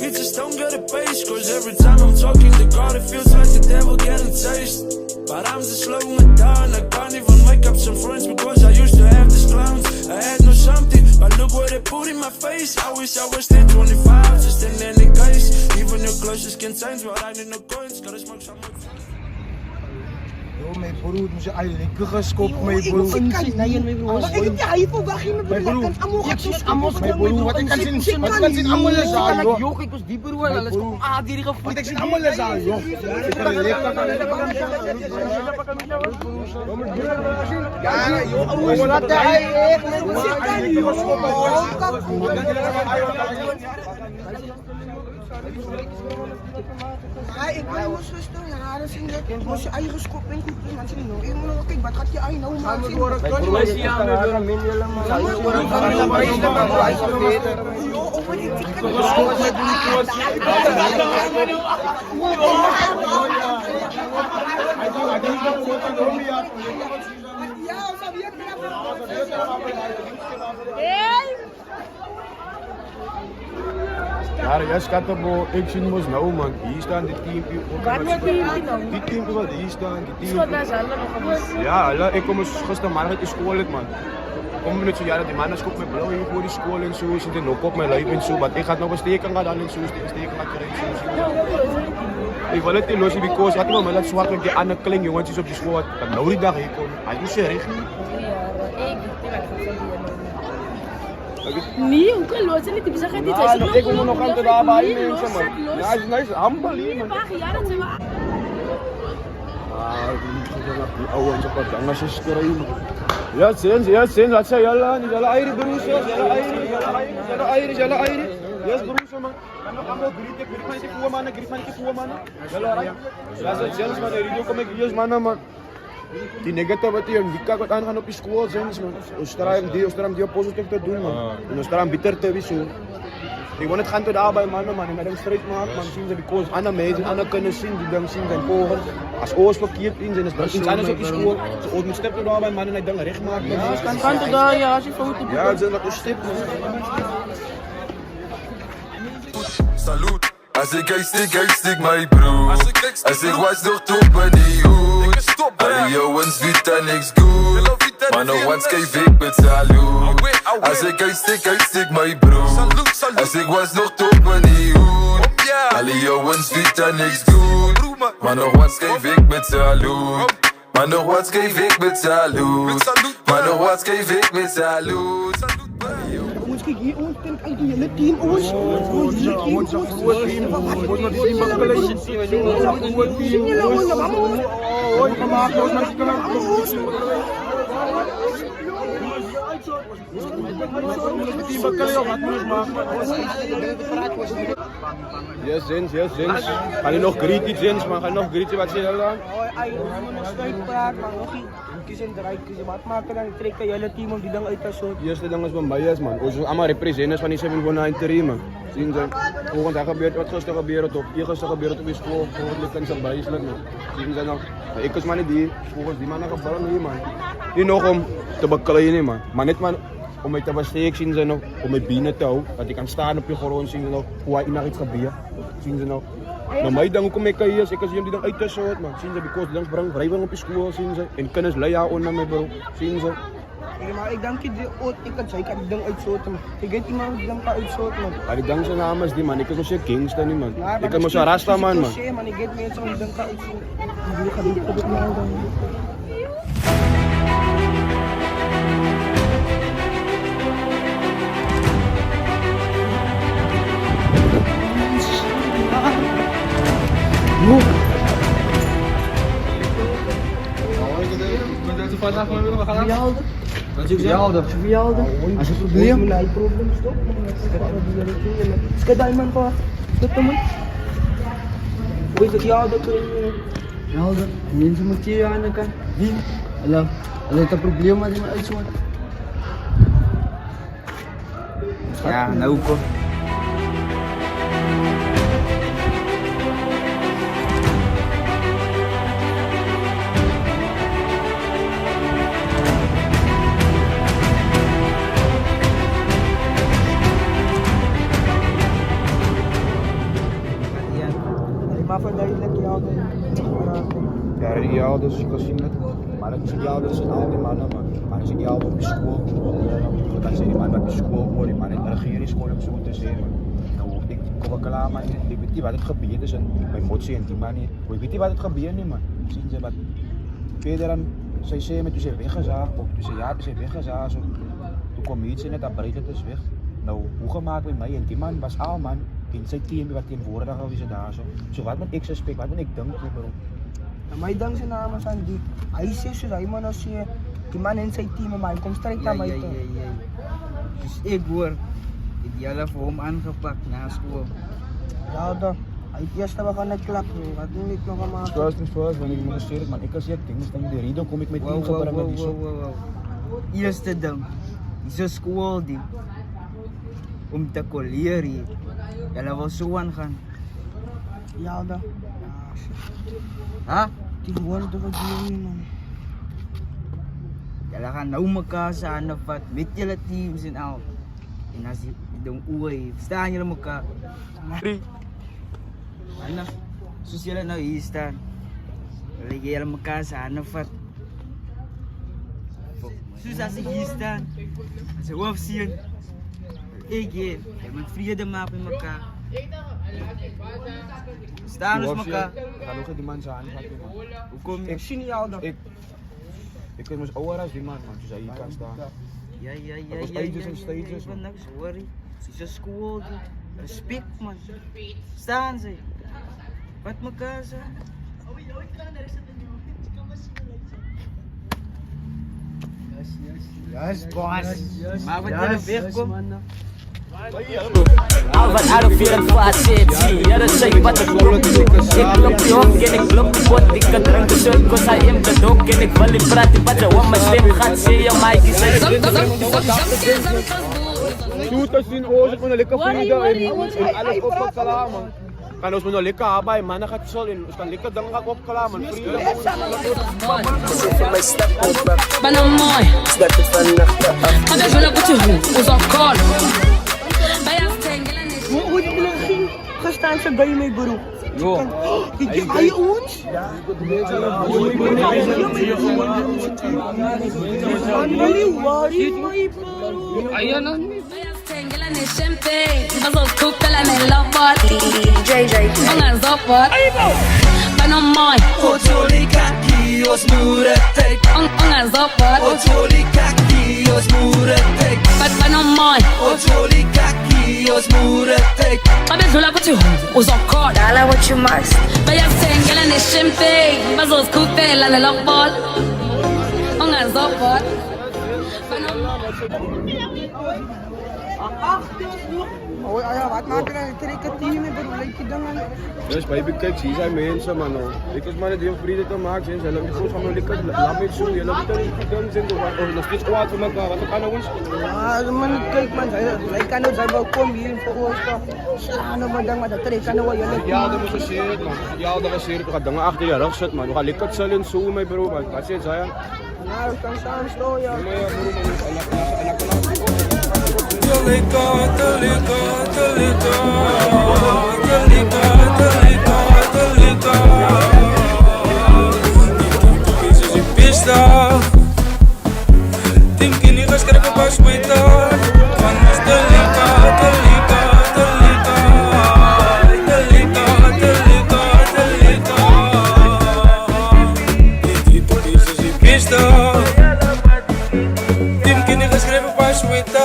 kids just don't get a base. Cause every time I'm talking to God, it feels like the devil getting taste. But I'm just slowing it down. I can't even make up some friends because I used to have these clowns. I had no something, but look what they put in my face. I wish I was 10, 25, just in any case. Even your closest can change, but I need no coins. Gotta smoke some more. Mijn broer moet je eigenlijk geskopt, mijn broer. Ik kan niet, mijn broer. Maar ik heb je verwacht je met mijn broer. Mijn broer, wat ik kan zien, wat ik kan zien, allemaal is aan, joh. Joh, ik was die broer, alles komt aan, die gevoel. Wat ik zie, allemaal is aan, joh. Ik kan lekker. Ja, joh, wat hij echt met ik ben moest rustig, ja, dat zien je. Moest je eigen schop en goed doen, maar zien je nog. Kijk, wat gaat je eigen nou maken? Joh, over die tikken. Ja, jij schat op, ik zie moest nou man. Hier staan die teampje. Die teampje wat hier staan, die teampje. Ja, ik kom gistermiddag uit school uit man. Kom net zo ja dat die mannen skop met blauw hier voor die school en zo, zit er ook op mijn lijf en zo, maar ik ga nog een steken gaan dan en zo, steken gaan krijgen zo. Ik wil het niet lossen because had maar dat zwart met die andere kling jongetjes op die school, dat nou die dag hier komen. Hij moest je recht. Nee, hoe kan lossen niet? Die zeggen niet. Ik kom nog aan te daar bij mensen man. Ja, is nice, ambal hier man. Ja, dat zijn we. Die oude zo wat anders is krijgen. Ja, zin, laat ze jalla, niet jalla airi broers, jalla airi. Yes broers man. Dan nog allemaal griet man, ik voer man. Jalla airi. Ja, ze zelfs maar die kom ik hier man. Die negativiteit en die kak wat aangaan op die school zijn man. Ons die positief te doen man. En ons daarom bitter te wees zo. Ik wil het gaan tot daarbij mannen man, en met hem strijd maken man, zien ze because andere mensen, andere kunnen zien, die dan zien zijn pogen. Als oors verkeerd in zijn, is dat iets anders op die school. Ze ooit moet stippen daarbij mannen en hij dan recht maken. Ja, kan tot daar, ja, als je fout doet. Ja, ze zijn dat een stip man. Salut. Als ik geistig mijn broer. Als ik was nog top en die hoed. Alle jongens weten niks goed. Maar nog eens geef ik met salut. Als ik geistig mijn broer. Als ik was nog top en die hoed. Alle jongens weten niks goed. Maar nog eens geef ik met salut. Maar nog eens geef ik met salut. Maar nog eens geef ik met salut. Ons kijk hier, ons kan uit die hele team, ons Yes, Zins. Ga je nog greetie, Zins, man? Ga je nog greetie, wat zie je dan? wat maken dan trek je hele team om die dan uit te zoeken. De eerste ding is van bias man. Ons is allemaal representers van die 719 man. Zien ze, volgend jaar gebeurt wat gisteren gebeurt op. Eergisteren gebeurt op die school, volgend jaar zijn bias man. Zien ze nog. Ik is maar niet die, volgens die mannen gevallen hier man. Niet nog om te bekleien man. Maar net man, om mij te besteken zien ze nog, om mijn binnen te houden. Dat ik kan staan op je grond zien ze nog, hoe hij naar iets gebeurt. Zien ze nog. Nou, mij dan kom ik hier, ik zie hem die dan uit tussen hoort man. Zien ze, because langs breng wrijving op je school, zien ze. En kennis leia onder mij bro, zien ze. Maar ik denk dat ik kan zeker die ding uitzoten man. Ik weet iemand die dan kan uitzoten man. Maar ik denk zijn naam is die man, ik is nog geen gangster niet man. Ik is nog zo'n rasta man man. Ik weet mensen die dan kan uitzoten. Ik ga dit op het nou dan. Verjaardag. Als je probleem hebt, stop. Skadai man pa. Stop man. Hoe is het verjaardag? Verjaardag. Mensen moeten hier aan elkaar. Wie? Hallo. Alleen het probleem als je me uitzoekt. Ja, nou kom. Maar verduidelijk jou dan. Ja, de ideaal dus, ik kan zien het. Maar het is ideaal, dat zijn al die mannen, maar het is ideaal op de school. Dan zijn die mannen op de school worden, die mannen in de regeringsschool om zo te zeggen. Nou, ik kom wel klaar, maar ik weet niet wat het gebeurd is en mijn motie en die man niet. Ik weet niet wat het gebeurd is, man. Zien ze wat. Verder dan, zij zei met, toen zij weggezaagd, of toen zij ja, toen zij weggezaagd, zo. Toen kwam iets in het, dat breed het is weg. Nou, hoe gemaakt met mij en die man was al man. In zijn team, wat tegenwoordig al is het daar zo. Zo wat moet ik suspect, wat moet ik denken, bro. Ja, maar dan zijn namen zijn die. Hij zegt zo, hij man als je die man in zijn team, maar hij komt strikt naar mij toe. Dus ik word ideaal voor hem aangepakt na school. Ja dan, hij eerst we gaan net klap, wat doe ik nog allemaal? First things first, wanneer ik moet man. Ik als je dingen, dan de reden kom ik met team gebruiken met die zo. Eerste ding, is school die. Om te colleren. Jala wil zo aan gaan. Ja dan. Ha? Tegenwoordig wat doe je man? Jala gaan nou mekaar samen of wat. Met jullie teams en al. En als je dan oei, staan jullie elkaar. Free. Anak, zoals jullie nou hier staan. Liggen jullie elkaar samen of wat. Zoals als ik hier sta. Als je hoofd zien. Ik je moet vrede maken met elkaar. Staan dus elkaar. Ga nog die man zijn aanvatten, man. Hoe kom je? Ik zie niet jou dan. Ik ben ouder als die man, dus hij hier kan staan. Ja. Stages en stages, Ik ben man. niks worry. Het is een school. Respect man. Staan ze. Wat elkaar zijn. Yes, boss. Maar wat jullie wegkomt. Al wat out of feeling for shit. Ja, dat zeg wat ik klop. Ik klop je op en ik klop je bot. Ik kan drinken shirt, cause I am the dog. En ik wil niet praten, wat je om mijn stem gaat. Zie je mij kiezen. Shoot als in oorlog van een lekker vrienden en alles op klaar, man. Kan ons met een lekker habai, man, dan gaat het zo in. Dus kan lekker dan gaat op klaar, man. Vrienden, Ben een mooi. Ga de zullen wat je hoe, ons al call. Ben je stengel en is. Hoe die bilang ging gestaan zijn bij mijn beroep. Jo. Hij je ons? Ayan na. Stengel en is champagne. Was op koepel en een lopbot. JJ. Mga zopbot. Ben een mooi. Otoli kaki os muretek. Mga zopbot. Otoli kaki os muretek. Ben een mooi. Otoli kaki os muretek. Ga de zullen wat je hoe, ons al call. Dala what you must. Ben je stengel en is champagne. Was op koepel en een lopbot. Mga zopbot. Ben een mooi. Oh ja, wat maak je dan? Ik trek het team in beroep. Leek je dan aan? dus baby, kijk, hier zijn mensen, man. Ik is maar het heel vrienden te maken, zijn. Ze hebben gewoon van een lekker laat me zo. Je loopt er niet gedaan zijn, of nog steeds kwaad van elkaar. Wat kan ons? Ja, man, kijk man, hij kan ook zijn balkon hier voor ons toch. Slaan op mijn ding, maar dat trek kan ook wel. Ja, dat is geseerd, man. Ja, dat is geseerd. We gaan dingen achter je rug zitten, man. We gaan lekker chillen zo, mijn bro, man. Wat zit zij? Nou, ik kan samen slow, ja. Tim que ni rascar que pas cuita. Vamos delita. Tim que ni rascar que pas cuita.